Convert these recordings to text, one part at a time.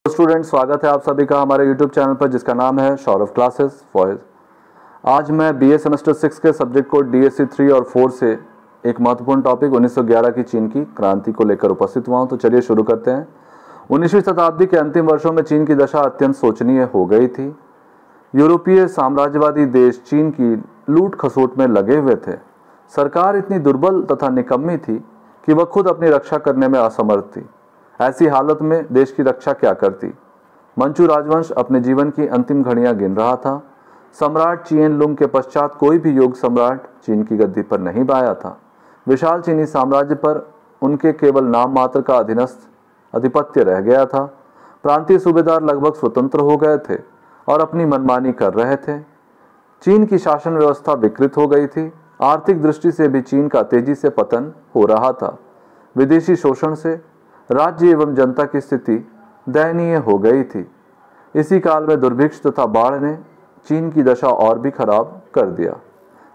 Student, स्वागत है आप सभी का हमारे YouTube चैनल पर जिसका नाम है सौरभ क्लासेस फॉर। आज मैं BA सेमेस्टर 6 के सब्जेक्ट कोड DSC 3 और 4 से एक महत्वपूर्ण टॉपिक 1911 की चीन की क्रांति को लेकर उपस्थित हुआ हूं। तो चलिए शुरू करते हैं। 19वीं शताब्दी के अंतिम वर्षों में चीन की दशा अत्यंत शोचनीय हो गई थी। यूरोपीय साम्राज्यवादी देश चीन की लूट खसोट में लगे हुए थे। सरकार इतनी दुर्बल तथा निकम्मी थी कि वह खुद अपनी रक्षा करने में असमर्थ थी। ऐसी हालत में देश की रक्षा क्या करती। मंचू राजवंश अपने जीवन की अंतिम घड़ियां गिन रहा था। सम्राट चिएन लुंग के पश्चात कोई भी योग्य सम्राट चीन की गद्दी पर नहीं आया था। विशाल चीनी साम्राज्य पर उनके केवल नाम मात्र का अधीनस्थ आधिपत्य रह गया था। प्रांतीय सूबेदार लगभग स्वतंत्र हो गए थे और अपनी मनमानी कर रहे थे। चीन की शासन व्यवस्था विकृत हो गई थी। आर्थिक दृष्टि से भी चीन का तेजी से पतन हो रहा था। विदेशी शोषण से राज्य एवं जनता की स्थिति दयनीय हो गई थी। इसी काल में दुर्भिक्ष तथा बाढ़ ने चीन की दशा और भी खराब कर दिया।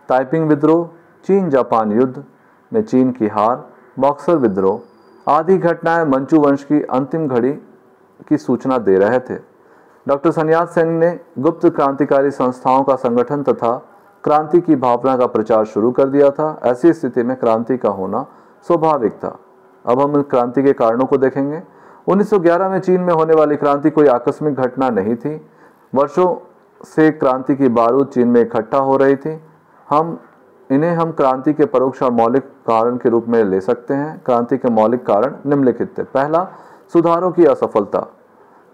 ताइपिंग विद्रोह, चीन जापान युद्ध में चीन की हार, बॉक्सर विद्रोह आदि घटनाएं मंचू वंश की अंतिम घड़ी की सूचना दे रहे थे। डॉक्टर सन्यात सेन ने गुप्त क्रांतिकारी संस्थाओं का संगठन तथा क्रांति की भावना का प्रचार शुरू कर दिया था। ऐसी स्थिति में क्रांति का होना स्वाभाविक था। अब हम क्रांति के कारणों को देखेंगे। 1911 में चीन में होने वाली क्रांति कोई आकस्मिक घटना नहीं थी। वर्षों से क्रांति की बारूद चीन में इकट्ठा हो रही थी। हम क्रांति के परोक्ष और मौलिक कारण के रूप में ले सकते हैं। क्रांति के मौलिक कारण निम्नलिखित थे। पहला, सुधारों की असफलता।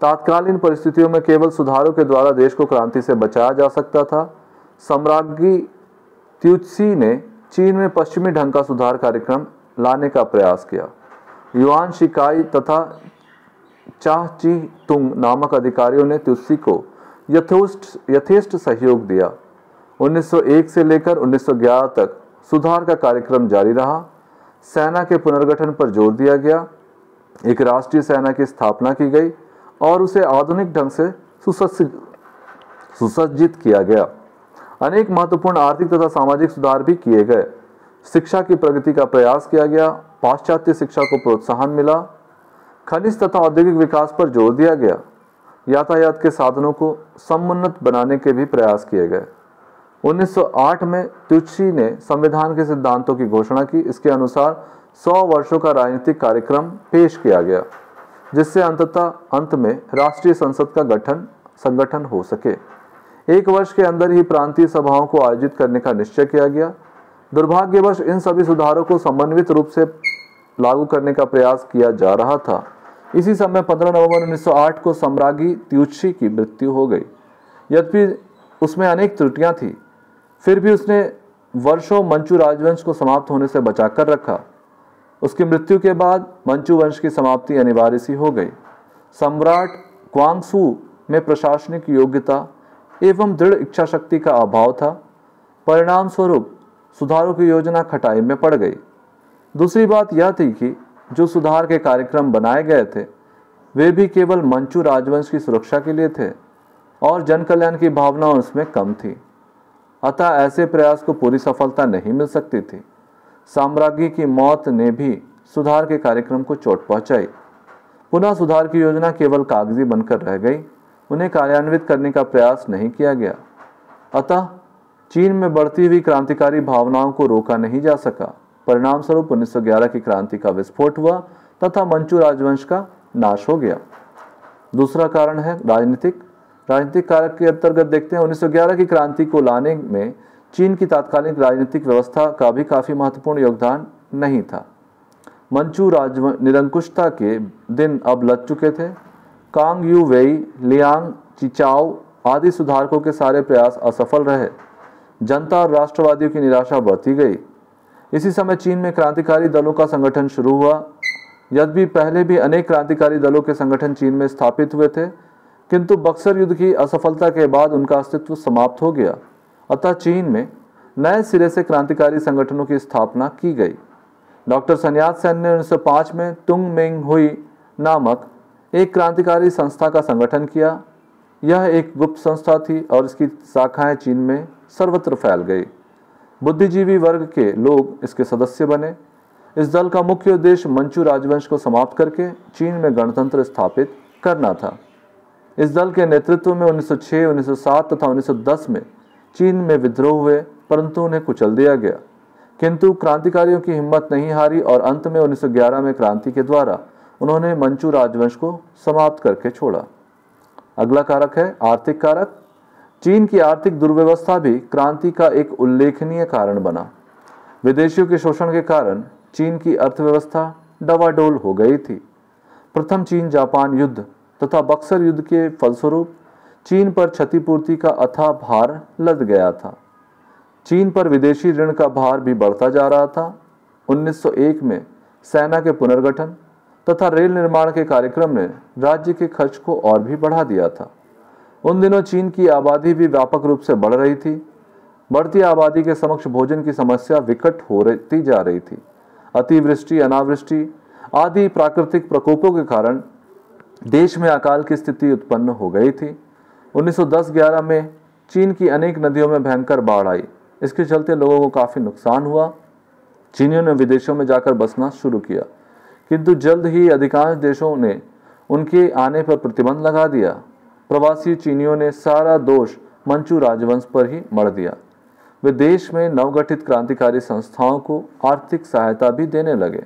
तात्कालीन परिस्थितियों में केवल सुधारों के द्वारा देश को क्रांति से बचाया जा सकता था। सम्राज्ञी त्युत्सी ने चीन में पश्चिमी ढंग का सुधार कार्यक्रम लाने का प्रयास किया। युआन शिकाई तथा चाह ची तुंग नामक अधिकारियों ने त्युत्सी को यथेष्ट सहयोग दिया। 1901 से लेकर 1911 तक सुधार का कार्यक्रम जारी रहा। सेना के पुनर्गठन पर जोर दिया गया। एक राष्ट्रीय सेना की स्थापना की गई और उसे आधुनिक ढंग से सुसज्जित किया गया। अनेक महत्वपूर्ण आर्थिक तथा सामाजिक सुधार भी किए गए। शिक्षा की प्रगति का प्रयास किया गया। पाश्चात्य शिक्षा को प्रोत्साहन मिला। खनिज तथा औद्योगिक विकास पर जोर दिया गया। यातायात के साधनों को समुन्नत बनाने के भी प्रयास किए गए। 1908 में त्युत्सी ने संविधान के सिद्धांतों की घोषणा की। इसके अनुसार 100 वर्षों का राजनीतिक कार्यक्रम पेश किया गया, जिससे अंत में राष्ट्रीय संसद का संगठन हो सके। 1 वर्ष के अंदर ही प्रांतीय सभाओं को आयोजित करने का निश्चय किया गया। दुर्भाग्यवश इन सभी सुधारों को समन्वित रूप से लागू करने का प्रयास किया जा रहा था। इसी समय 15 नवंबर 1908 को सम्राज्ञी त्युत्सी की मृत्यु हो गई। यद्यपि उसमें अनेक त्रुटियां थी, फिर भी उसने वर्षों मंचू राजवंश को समाप्त होने से बचाकर रखा। उसकी मृत्यु के बाद मंचू वंश की समाप्ति अनिवार्य सी हो गई। सम्राट क्वांगसू में प्रशासनिक योग्यता एवं दृढ़ इच्छा शक्ति का अभाव था। परिणाम स्वरूप सुधारों की योजना खटाई में पड़ गई। दूसरी बात यह थी कि जो सुधार के कार्यक्रम बनाए गए थे वे भी केवल मंचू राजवंश की सुरक्षा के लिए थे और जन कल्याण की भावना उसमें कम थी। अतः ऐसे प्रयास को पूरी सफलता नहीं मिल सकती थी। साम्राज्ञी की मौत ने भी सुधार के कार्यक्रम को चोट पहुंचाई। पुनः सुधार की योजना केवल कागजी बनकर रह गई। उन्हें कार्यान्वित करने का प्रयास नहीं किया गया। अतः चीन में बढ़ती हुई क्रांतिकारी भावनाओं को रोका नहीं जा सका। परिणाम स्वरूप 1911 की क्रांति का विस्फोट हुआ तथा मंचू राजवंश का नाश हो गया। दूसरा कारण है राजनीतिक कारक के अंतर्गत देखते हैं। 1911 की क्रांति को लाने में चीन की तात्कालिक राजनीतिक व्यवस्था का भी काफी महत्वपूर्ण योगदान नहीं था। मंचू निरंकुशता के दिन अब लग चुके थे। कांग यू वेई, लियांग चिचाओ आदि सुधारकों के सारे प्रयास असफल रहे। जनता और राष्ट्रवादियों की निराशा बढ़ती गई। इसी समय चीन में क्रांतिकारी दलों का संगठन शुरू हुआ। यद्यपि पहले भी अनेक क्रांतिकारी दलों के संगठन चीन में स्थापित हुए थे, किंतु बक्सर युद्ध की असफलता के बाद उनका अस्तित्व समाप्त हो गया। अतः चीन में नए सिरे से क्रांतिकारी संगठनों की स्थापना की गई। डॉक्टर सन्यात सेन ने 1905 में तुंग मेंग हुई नामक एक क्रांतिकारी संस्था का संगठन किया। यह एक गुप्त संस्था थी और इसकी शाखाएं चीन में सर्वत्र फैल गई। बुद्धिजीवी वर्ग के लोग इसके सदस्य बने। इस दल का मुख्य उद्देश्य मंचू राजवंश को समाप्त करके चीन में गणतंत्र स्थापित करना था। इस दल के नेतृत्व में 1906, 1907 तथा 1910 में चीन में विद्रोह हुए, परंतु उन्हें कुचल दिया गया। किंतु क्रांतिकारियों की हिम्मत नहीं हारी और अंत में 1911 में क्रांति के द्वारा उन्होंने मंचू राजवंश को समाप्त करके छोड़ा। अगला कारक है आर्थिक कारक। चीन की आर्थिक दुर्व्यवस्था भी क्रांति का एक उल्लेखनीय कारण बना। विदेशियों के शोषण के कारण चीन की अर्थव्यवस्था डवाडोल हो गई थी। प्रथम चीन जापान युद्ध तथा बक्सर युद्ध के फलस्वरूप चीन पर क्षतिपूर्ति का अथाह भार लद गया था। चीन पर विदेशी ऋण का भार भी बढ़ता जा रहा था। 1901 में सेना के पुनर्गठन तथा रेल निर्माण के कार्यक्रम ने राज्य के खर्च को और भी बढ़ा दिया था। उन दिनों चीन की आबादी भी व्यापक रूप से बढ़ रही थी। बढ़ती आबादी के समक्ष भोजन की समस्या विकट होती जा रही थी। अतिवृष्टि, अनावृष्टि आदि प्राकृतिक प्रकोपों के कारण देश में अकाल की स्थिति उत्पन्न हो गई थी। 1910-11 में चीन की अनेक नदियों में भयंकर बाढ़ आई। इसके चलते लोगों को काफ़ी नुकसान हुआ। चीनियों ने विदेशों में जाकर बसना शुरू किया, किंतु जल्द ही अधिकांश देशों ने उनके आने पर प्रतिबंध लगा दिया। प्रवासी चीनियों ने सारा दोष मंचू राजवंश पर ही मढ़ दिया। वे देश में नवगठित क्रांतिकारी संस्थाओं को आर्थिक सहायता भी देने लगे।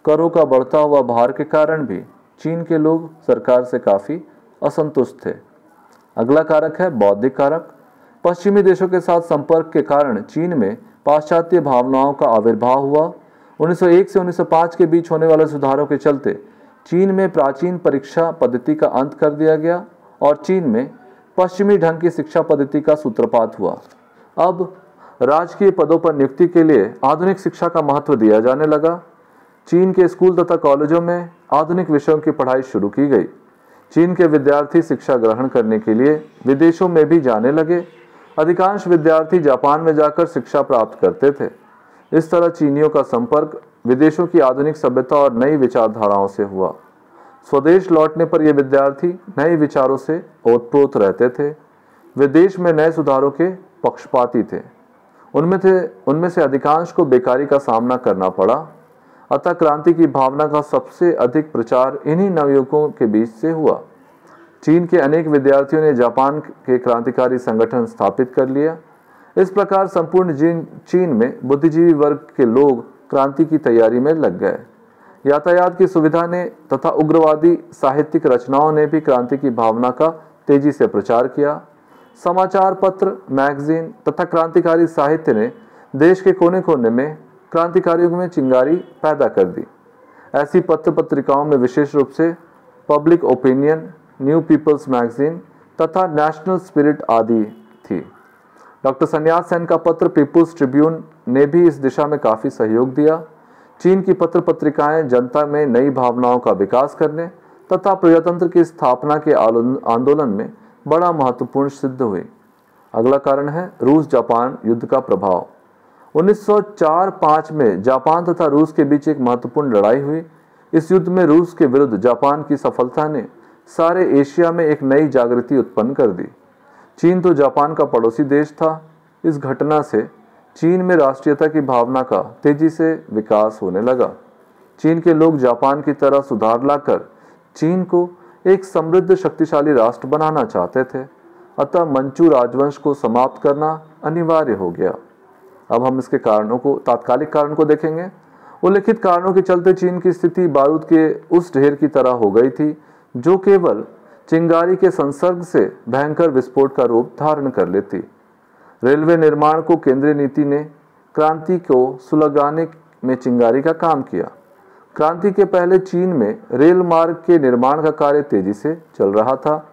करों का बढ़ता हुआ भार के कारण भी चीन के लोग सरकार से काफ़ी असंतुष्ट थे। अगला कारक है बौद्धिक कारक। पश्चिमी देशों के साथ संपर्क के कारण चीन में पाश्चात्य भावनाओं का आविर्भाव हुआ। 1901 से 1905 के बीच होने वाले सुधारों के चलते चीन में प्राचीन परीक्षा पद्धति का अंत कर दिया गया और चीन में पश्चिमी ढंग की शिक्षा पद्धति का सूत्रपात हुआ। अब राजकीय पदों पर नियुक्ति के लिए आधुनिक शिक्षा का महत्व दिया जाने लगा। चीन के स्कूल तथा कॉलेजों में आधुनिक विषयों की पढ़ाई शुरू की गई। चीन के विद्यार्थी शिक्षा ग्रहण करने के लिए विदेशों में भी जाने लगे। अधिकांश विद्यार्थी जापान में जाकर शिक्षा प्राप्त करते थे। इस तरह चीनियों का संपर्क विदेशों की आधुनिक सभ्यता और नई विचारधाराओं से हुआ। स्वदेश लौटने पर ये विद्यार्थी नए विचारों से ओतप्रोत रहते थे। वे देश में नए सुधारों के पक्षपाती थे। उनमें से अधिकांश को बेकारी का सामना करना पड़ा। अतः क्रांति की भावना का सबसे अधिक प्रचार इन्हीं नवयुवकों के बीच से हुआ। चीन के अनेक विद्यार्थियों ने जापान के क्रांतिकारी संगठन स्थापित कर लिया। इस प्रकार संपूर्ण चीन में बुद्धिजीवी वर्ग के लोग क्रांति की तैयारी में लग गए। यातायात की सुविधा ने तथा उग्रवादी साहित्यिक रचनाओं ने भी क्रांति की भावना का तेजी से प्रचार किया। समाचार पत्र, मैगजीन तथा क्रांतिकारी साहित्य ने देश के कोने कोने में क्रांतिकारियों में चिंगारी पैदा कर दी। ऐसी पत्र पत्रिकाओं में विशेष रूप से public opinion, new people's magazine तथा नेशनल स्पिरिट आदि थी। डॉक्टर सन्यास सेन का पत्र पीपुल्स ट्रिब्यून ने भी इस दिशा में काफ़ी सहयोग दिया। चीन की पत्र पत्रिकाएं जनता में नई भावनाओं का विकास करने तथा प्रजातंत्र की स्थापना के आंदोलन में बड़ा महत्वपूर्ण सिद्ध हुई। अगला कारण है रूस जापान युद्ध का प्रभाव। 1904-05 में जापान तथा रूस के बीच एक महत्वपूर्ण लड़ाई हुई। इस युद्ध में रूस के विरुद्ध जापान की सफलता ने सारे एशिया में एक नई जागृति उत्पन्न कर दी। चीन तो जापान का पड़ोसी देश था। इस घटना से चीन में राष्ट्रीयता की भावना का तेजी से विकास होने लगा। चीन के लोग जापान की तरह सुधार लाकर चीन को एक समृद्ध शक्तिशाली राष्ट्र बनाना चाहते थे। अतः मंचू राजवंश को समाप्त करना अनिवार्य हो गया। अब हम इसके कारणों को, तात्कालिक कारण को देखेंगे। उल्लिखित कारणों के चलते चीन की स्थिति बारूद के उस ढेर की तरह हो गई थी जो केवल चिंगारी के संसर्ग से भयंकर विस्फोट का रूप धारण कर लेती। रेलवे निर्माण को केंद्रीय नीति ने क्रांति को सुलगाने में चिंगारी का काम किया। क्रांति के पहले चीन में रेल मार्ग के निर्माण का कार्य तेजी से चल रहा था।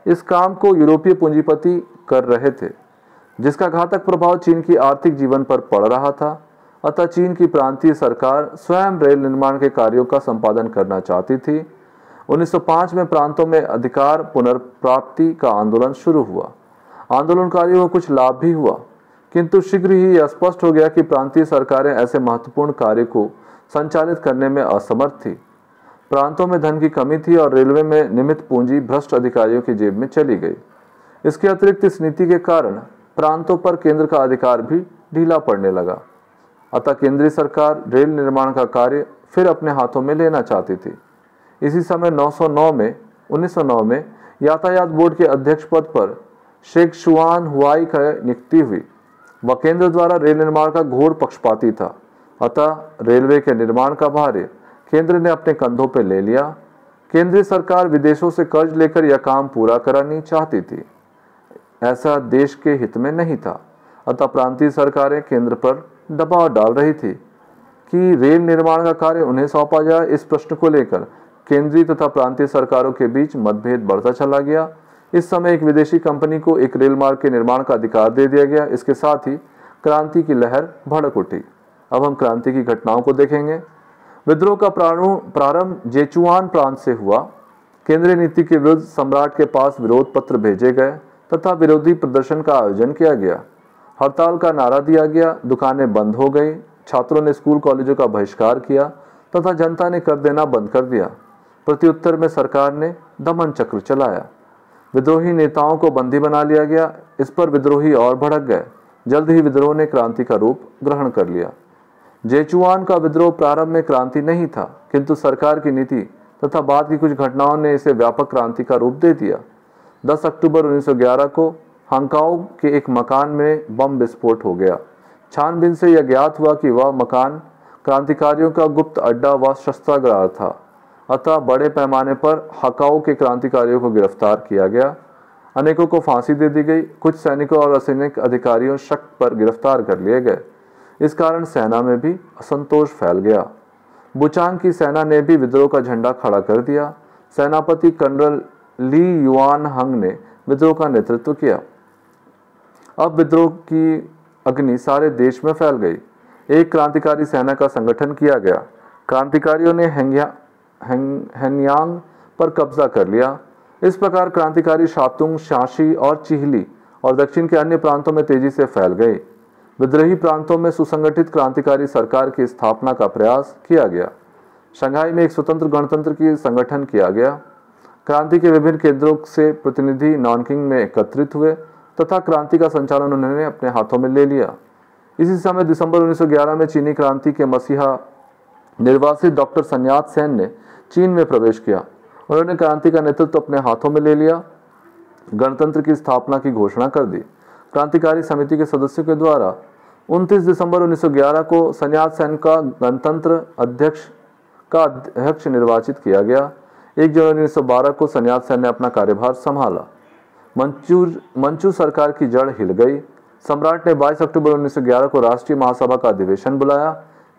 इस काम को यूरोपीय पूंजीपति कर रहे थे, जिसका घातक प्रभाव चीन की आर्थिक जीवन पर पड़ रहा था। अतः चीन की प्रांतीय सरकार स्वयं रेल निर्माण के कार्यों का संपादन करना चाहती थी। 1905 में प्रांतों में अधिकार पुनर्प्राप्ति का आंदोलन शुरू हुआ। आंदोलनकारियों को कुछ लाभ भी हुआ, किंतु शीघ्र ही यह स्पष्ट हो गया कि प्रांतीय सरकारें ऐसे महत्वपूर्ण कार्य को संचालित करने में असमर्थ थी। प्रांतों में धन की कमी थी और रेलवे में निमित्त पूंजी भ्रष्ट अधिकारियों की जेब में चली गई। इसके अतिरिक्त इस नीति के कारण प्रांतों पर केंद्र का अधिकार भी ढीला पड़ने लगा। अतः केंद्रीय सरकार रेल निर्माण का कार्य फिर अपने हाथों में लेना चाहती थी। इसी समय 1909 में यातायात बोर्ड के अध्यक्ष पद पर शेख शुआन हुआई की नियुक्ति हुई। वह केंद्र द्वारा रेल निर्माण का घोर पक्षपाती था, अतः रेलवे के निर्माण का भार केंद्र ने अपने कंधों पर ले लिया। केंद्रीय सरकार विदेशों से कर्ज लेकर यह काम पूरा करानी चाहती थी। ऐसा देश के हित में नहीं था, अतः प्रांतीय सरकारें केंद्र पर दबाव डाल रही थी कि रेल निर्माण का कार्य उन्हें सौंपा जाए। इस प्रश्न को लेकर केंद्रीय तथा प्रांतीय सरकारों के बीच मतभेद बढ़ता चला गया। इस समय एक विदेशी कंपनी को एक रेल मार्ग के निर्माण का अधिकार दे दिया गया। इसके साथ ही क्रांति की लहर भड़क उठी। अब हम क्रांति की घटनाओं को देखेंगे। विद्रोह का प्रारंभ जेचुआन प्रांत से हुआ। केंद्रीय नीति के विरुद्ध सम्राट के पास विरोध पत्र भेजे गए तथा विरोधी प्रदर्शन का आयोजन किया गया। हड़ताल का नारा दिया गया, दुकानें बंद हो गई, छात्रों ने स्कूल कॉलेजों का बहिष्कार किया तथा जनता ने कर देना बंद कर दिया। प्रत्युत्तर में सरकार ने दमन चक्र चलाया। विद्रोही नेताओं को बंदी बना लिया गया। इस पर विद्रोही और भड़क गए। जल्द ही विद्रोह ने क्रांति का रूप ग्रहण कर लिया। जेचुआन का विद्रोह प्रारंभ में क्रांति नहीं था, किंतु सरकार की नीति तथा बाद की कुछ घटनाओं ने इसे व्यापक क्रांति का रूप दे दिया। 10 अक्टूबर 1911 को हांगकांग के एक मकान में बम विस्फोट हो गया। छानबीन से यह ज्ञात हुआ कि वह मकान क्रांतिकारियों का गुप्त अड्डा व शस्त्रागार था, अतः बड़े पैमाने पर हांगकांग के क्रांतिकारियों को गिरफ्तार किया गया। अनेकों को फांसी दे दी गई। कुछ सैनिकों और असैनिक अधिकारियों शक पर गिरफ्तार कर लिए गए। इस कारण सेना में भी असंतोष फैल गया। बुचांग की सेना ने भी विद्रोह का झंडा खड़ा कर दिया। सेनापति कर्नल ली युआन हंग ने विद्रोह का नेतृत्व किया। अब विद्रोह की अग्नि सारे देश में फैल गई। एक क्रांतिकारी सेना का संगठन किया गया। क्रांतिकारियों ने हेनयांग पर कब्जा कर लिया। इस प्रकार क्रांतिकारी शातुंग, शांसी और चिहली और दक्षिण के अन्य प्रांतों में तेजी से फैल गई। विद्रोही प्रांतों में सुसंगठित क्रांतिकारी सरकार की स्थापना का प्रयास किया गया। शंघाई में एक स्वतंत्र गणतंत्र की संगठन किया गया। क्रांति के विभिन्न केंद्रों से प्रतिनिधि नॉनकिंग में एकत्रित हुए तथा क्रांति का संचालन उन्होंने अपने हाथों में ले लिया। इसी समय दिसंबर 1911 में चीनी क्रांति के मसीहा निर्वासित डॉक्टर सन यात सेन ने चीन में प्रवेश किया। उन्होंने क्रांति का नेतृत्व अपने हाथों में ले लिया। गणतंत्र की स्थापना की घोषणा कर दी। क्रांतिकारी समिति के सदस्यों के द्वारा 29 दिसंबर 1911 को सन यात सेन का गणतंत्र अध्यक्ष निर्वाचित किया गया। 1 जनवरी 1912 को सन यात सेन ने अपना कार्यभार संभाला। मंचू सरकार की जड़ हिल गई। सम्राट ने 22 अक्टूबर 1911 को राष्ट्रीय महासभा का अधिवेशन बुलाया,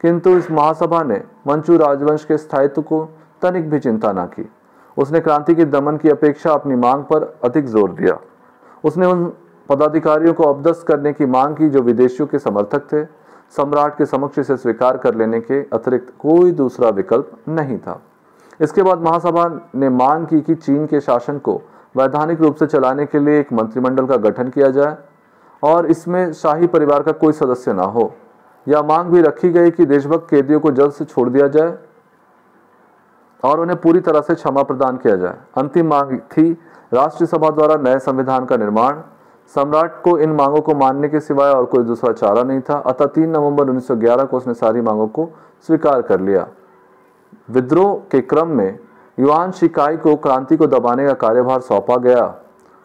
किंतु इस महासभा ने मंचू राजवंश के स्थायित्व को तनिक भी चिंता न की। उसने क्रांति के दमन की अपेक्षा अपनी मांग पर अधिक जोर दिया। उसने उन पदाधिकारियों को अपदस्थ करने की मांग की जो विदेशियों के समर्थक थे। सम्राट के समक्ष इसे स्वीकार कर लेने के अतिरिक्त कोई दूसरा विकल्प नहीं था। इसके बाद महासभा ने मांग की कि चीन के शासन को वैधानिक रूप से चलाने के लिए एक मंत्रिमंडल का गठन किया जाए और इसमें शाही परिवार का कोई सदस्य न हो। यह मांग भी रखी गई कि देशभक्त कैदियों को जल्द से छोड़ दिया जाए और उन्हें पूरी तरह से क्षमा प्रदान किया जाए। अंतिम मांग थी राष्ट्रीय सभा द्वारा नए संविधान का निर्माण। सम्राट को इन मांगों को मानने के सिवाय और कोई दूसरा चारा नहीं था, अतः 3 नवंबर 1911 को उसने सारी मांगों को स्वीकार कर लिया। विद्रोह के क्रम में युआन शिकाई को क्रांति को दबाने का कार्यभार सौंपा गया।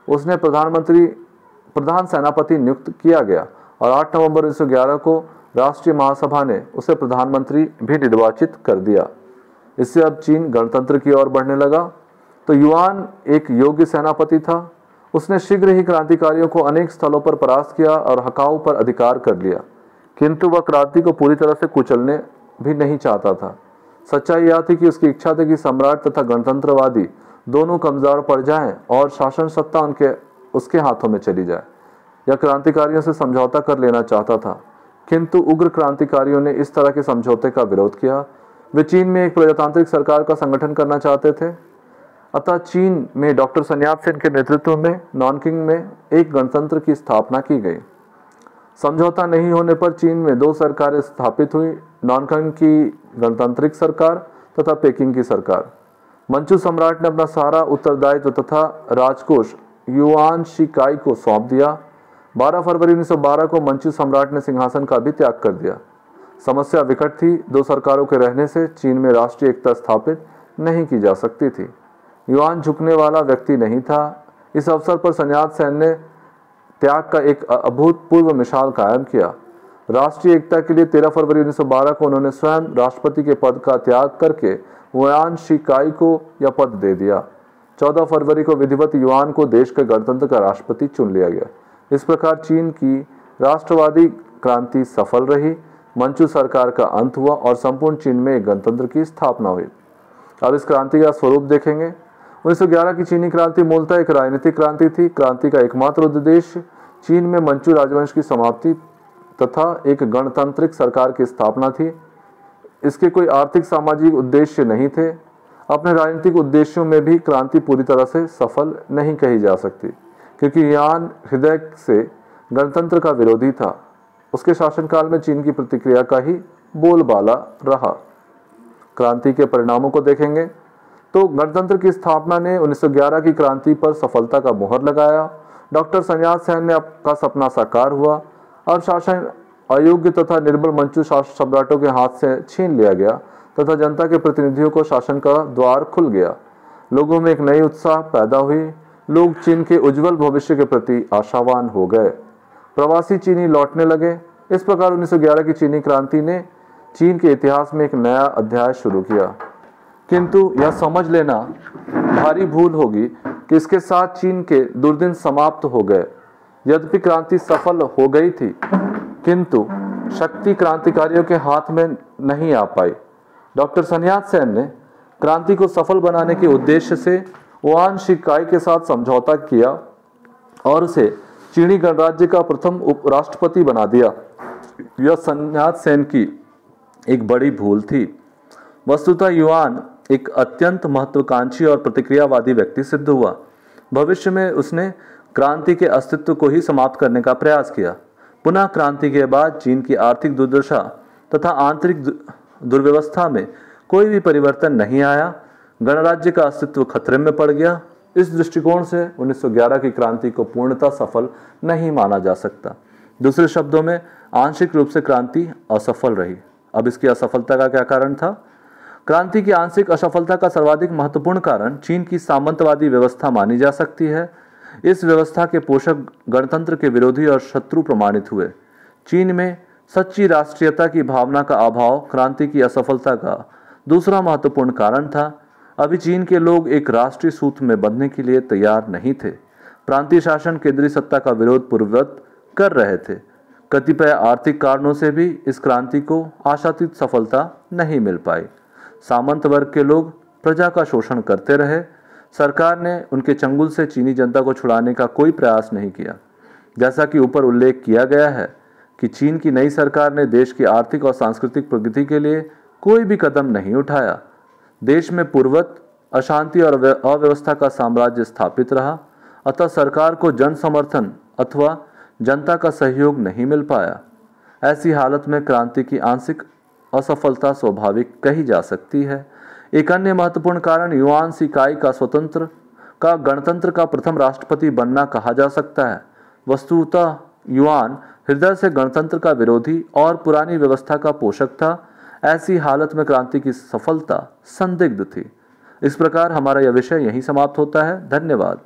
उसने प्रधान सेनापति नियुक्त किया गया और 8 नवंबर 1911 को राष्ट्रीय महासभा ने उसे प्रधानमंत्री भी निर्वाचित कर दिया। इससे अब चीन गणतंत्र की ओर बढ़ने लगा। तो युआन एक योग्य सेनापति था। उसने शीघ्र ही क्रांतिकारियों को अनेक स्थलों पर परास्त किया और हकाऊ पर अधिकार कर लिया, किंतु वह क्रांति को पूरी तरह से कुचलने भी नहीं चाहता था। सच्चाई यह थी कि उसकी इच्छा थी कि सम्राट तथा गणतंत्रवादी दोनों कमजोर पड़ जाएं और शासन सत्ता उसके हाथों में चली जाए। यह क्रांतिकारियों से समझौता कर लेना चाहता था, किंतु उग्र क्रांतिकारियों ने इस तरह के समझौते का विरोध किया। वे चीन में एक प्रजातांत्रिक सरकार का संगठन करना चाहते थे। अतः चीन में डॉक्टर सन यात सेन के नेतृत्व में नॉनकिंग में एक गणतंत्र की स्थापना की गई। समझौता नहीं होने पर चीन में 2 सरकारें स्थापित हुई, नॉनकिंग की गणतांत्रिक सरकार तथा पेकिंग की सरकार। मंचू सम्राट ने अपना सारा उत्तरदायित्व तथा राजकोष युआन शिकाई को सौंप दिया। 12 फरवरी 1912 को मंचू सम्राट ने सिंहासन का भी त्याग कर दिया। समस्या विकट थी। 2 सरकारों के रहने से चीन में राष्ट्रीय एकता स्थापित नहीं की जा सकती थी। युआन झुकने वाला व्यक्ति नहीं था। इस अवसर पर सन्यात सेन ने त्याग का एक अभूतपूर्व मिसाल कायम किया। राष्ट्रीय एकता के लिए 13 फरवरी 1912 को उन्होंने स्वयं राष्ट्रपति के पद का त्याग करके युआन शिकाई को यह पद दे दिया। 14 फरवरी को विधिवत युआन को देश के गणतंत्र का राष्ट्रपति चुन लिया गया। इस प्रकार चीन की राष्ट्रवादी क्रांति सफल रही, मंचू सरकार का अंत हुआ और संपूर्ण चीन में एक गणतंत्र की स्थापना हुई। अब इस क्रांति का स्वरूप देखेंगे। 1911 की चीनी क्रांति मूलतः एक राजनीतिक क्रांति थी। क्रांति का एकमात्र उद्देश्य चीन में मंचू राजवंश की समाप्ति तथा एक गणतांत्रिक सरकार की स्थापना थी। इसके कोई आर्थिक सामाजिक उद्देश्य नहीं थे। अपने राजनीतिक उद्देश्यों में भी क्रांति पूरी तरह से सफल नहीं कही जा सकती, क्योंकि युआन हृदय से गणतंत्र का विरोधी था। उसके शासनकाल में चीन की प्रतिक्रिया का ही बोलबाला रहा। क्रांति के परिणामों को देखेंगे तो गणतंत्र की स्थापना ने 1911 की क्रांति पर सफलता का मुहर लगाया। डॉक्टर सन्यात सेन ने का सपना साकार हुआ। अब शासन अयोग्य तथा निर्बल मंचू सम्राटों के हाथ से छीन लिया गया तथा जनता के प्रतिनिधियों को शासन का द्वार खुल गया। लोगों में एक नई उत्साह पैदा हुई। लोग चीन के उज्जवल भविष्य के प्रति आशावान हो गए। प्रवासी चीनी लौटने लगे। इस प्रकार 1911 की चीनी क्रांति ने चीन के इतिहास में एक नया अध्याय शुरू किया। किंतु यह समझ लेना भारी भूल होगी कि इसके साथ चीन के दुर्दिन समाप्त हो गए। यद्यपि क्रांति सफल हो गई थी, किंतु शक्ति क्रांतिकारियों के हाथ में नहीं आ पाई। डॉक्टर सन्यात सेन ने क्रांति को सफल बनाने के उद्देश्य से युआन शिकाई के साथ समझौता किया और उसे चीनी गणराज्य का प्रथम उपराष्ट्रपति बना दिया। यह सन्यात सेन की एक बड़ी भूल थी। वस्तुतः युआन एक अत्यंत महत्वाकांक्षी और प्रतिक्रियावादी व्यक्ति सिद्ध हुआ। भविष्य में उसने क्रांति के अस्तित्व को ही समाप्त करने का प्रयास किया। पुनः क्रांति के बाद चीन की आर्थिक दुर्दशा तथा आंतरिक दुर्व्यवस्था में कोई भी परिवर्तन नहीं आया। गणराज्य का अस्तित्व खतरे में पड़ गया। इस दृष्टिकोण से 1911 की क्रांति को पूर्णतः सफल नहीं माना जा सकता। दूसरे शब्दों में आंशिक रूप से क्रांति असफल रही। अब इसकी असफलता का क्या कारण था? क्रांति की आंशिक असफलता का सर्वाधिक महत्वपूर्ण कारण चीन की सामंतवादी व्यवस्था मानी जा सकती है। इस व्यवस्था के पोषक गणतंत्र के विरोधी और शत्रु प्रमाणित हुए। चीन में सच्ची राष्ट्रीयता की भावना का अभाव क्रांति की असफलता का दूसरा महत्वपूर्ण कारण था। अभी चीन के लोग एक राष्ट्रीय सूत्र में बंधने के लिए तैयार नहीं थे। प्रांतीय शासन केंद्रीय सत्ता का विरोध पूर्ववत कर रहे थे। कतिपय आर्थिक कारणों से भी इस क्रांति को आशातीत सफलता नहीं मिल पाई। सामंत वर्ग के लोग प्रजा का शोषण करते रहे। सरकार ने उनके चंगुल से चीनी जनता को छुड़ाने का कोई प्रयास नहीं किया। जैसा कि ऊपर उल्लेख किया गया है कि चीन की नई सरकार ने देश की आर्थिक और सांस्कृतिक प्रगति के लिए कोई भी कदम नहीं उठाया। देश में पूर्ववत अशांति और अव्यवस्था का साम्राज्य स्थापित रहा। अतः सरकार को जन समर्थन अथवा जनता का सहयोग नहीं मिल पाया। ऐसी हालत में क्रांति की आंशिक असफलता स्वाभाविक कही जा सकती है। एक अन्य महत्वपूर्ण कारण युआन शिकाई का स्वतंत्र का गणतंत्र का प्रथम राष्ट्रपति बनना कहा जा सकता है। वस्तुतः युआन हृदय से गणतंत्र का विरोधी और पुरानी व्यवस्था का पोषक था। ऐसी हालत में क्रांति की सफलता संदिग्ध थी। इस प्रकार हमारा यह विषय यहीं समाप्त होता है। धन्यवाद।